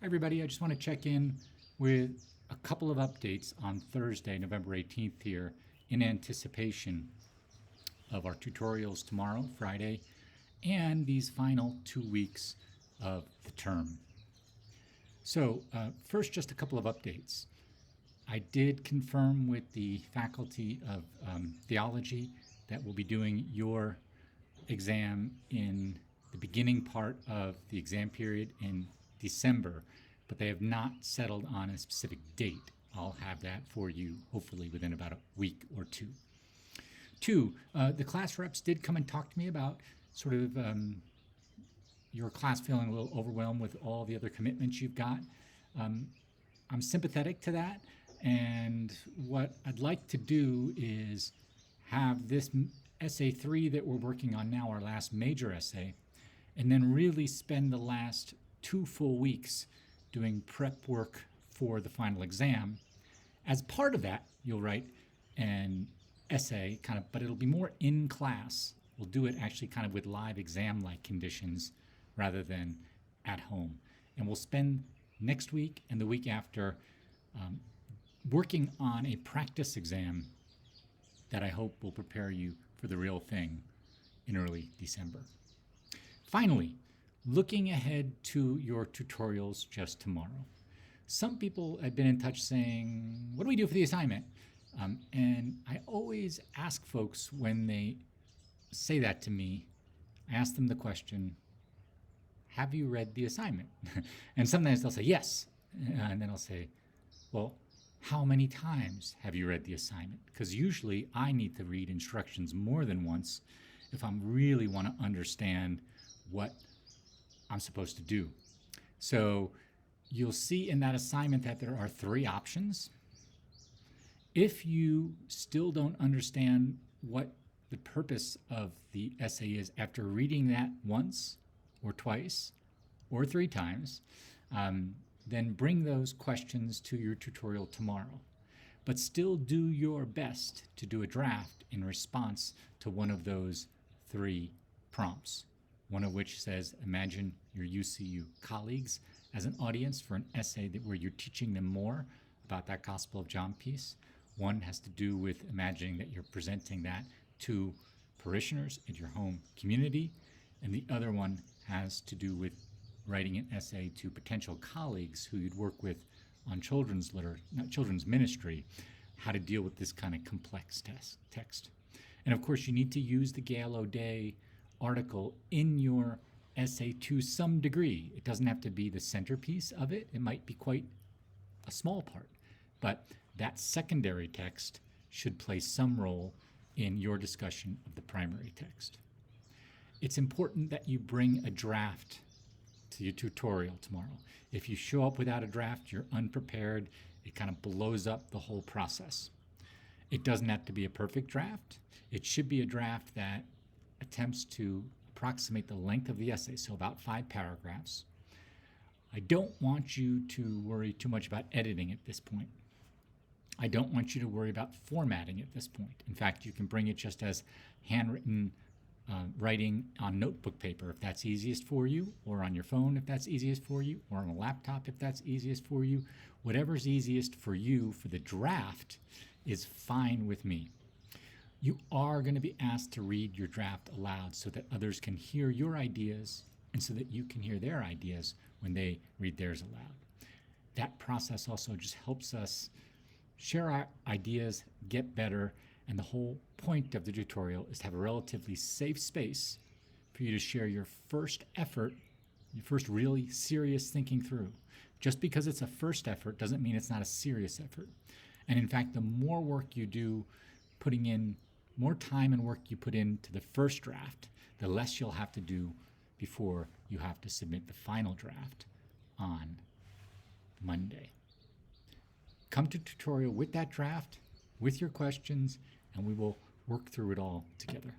Hi everybody, I just want to check in with a couple of updates on Thursday, November 18th here in anticipation of our tutorials tomorrow, Friday, and these final 2 weeks of the term. So first, just a couple of updates. I did confirm with the faculty of theology that we'll be doing your exam in the beginning part of the exam period in December, but they have not settled on a specific date. I'll have that for you hopefully within about a week or two. Two, the class reps did come and talk to me about sort of your class feeling a little overwhelmed with all the other commitments you've got. I'm sympathetic to that, and what I'd like to do is have this essay 3 that we're working on now, our last major essay, and then really spend the last 2 full weeks doing prep work for the final exam. As part of that, you'll write an essay, but it'll be more in class. We'll do it actually kind of with live exam-like conditions rather than at home. And we'll spend next week and the week after working on a practice exam that I hope will prepare you for the real thing in early December. Finally, looking ahead to your tutorials just tomorrow. Some people have been in touch saying, what do we do for the assignment? And I always ask folks when they say that to me, I ask them the question, have you read the assignment? And sometimes they'll say yes. And then I'll say, well, how many times have you read the assignment? Because usually I need to read instructions more than once if I really want to understand what I'm supposed to do. So you'll see in that assignment that there are 3 options. If you still don't understand what the purpose of the essay is after reading that once or twice or 3 times, then bring those questions to your tutorial tomorrow. But still do your best to do a draft in response to one of those 3 prompts. One of which says, imagine your UCU colleagues as an audience for an essay where you're teaching them more about that Gospel of John piece. One has to do with imagining that you're presenting that to parishioners in your home community, and the other one has to do with writing an essay to potential colleagues who you'd work with on children's ministry, how to deal with this kind of complex text. And of course, you need to use the Gale O'Day article in your essay to some degree. It doesn't have to be the centerpiece of it. It might be quite a small part, but that secondary text should play some role in your discussion of the primary text. It's important that you bring a draft to your tutorial tomorrow. If you show up without a draft, you're unprepared. It kind of blows up the whole process. It doesn't have to be a perfect draft. It should be a draft that attempts to approximate the length of the essay, so about 5 paragraphs. I don't want you to worry too much about editing at this point. I don't want you to worry about formatting at this point. In fact, you can bring it just as handwritten writing on notebook paper if that's easiest for you, or on your phone if that's easiest for you, or on a laptop if that's easiest for you. Whatever's easiest for you for the draft is fine with me. You are going to be asked to read your draft aloud so that others can hear your ideas and so that you can hear their ideas when they read theirs aloud. That process also just helps us share our ideas, get better, and the whole point of the tutorial is to have a relatively safe space for you to share your first effort, your first really serious thinking through. Just because it's a first effort doesn't mean it's not a serious effort. And in fact, the more work you do, putting in more time and work you put into the first draft, the less you'll have to do before you have to submit the final draft on Monday. Come to tutorial with that draft, with your questions, and we will work through it all together.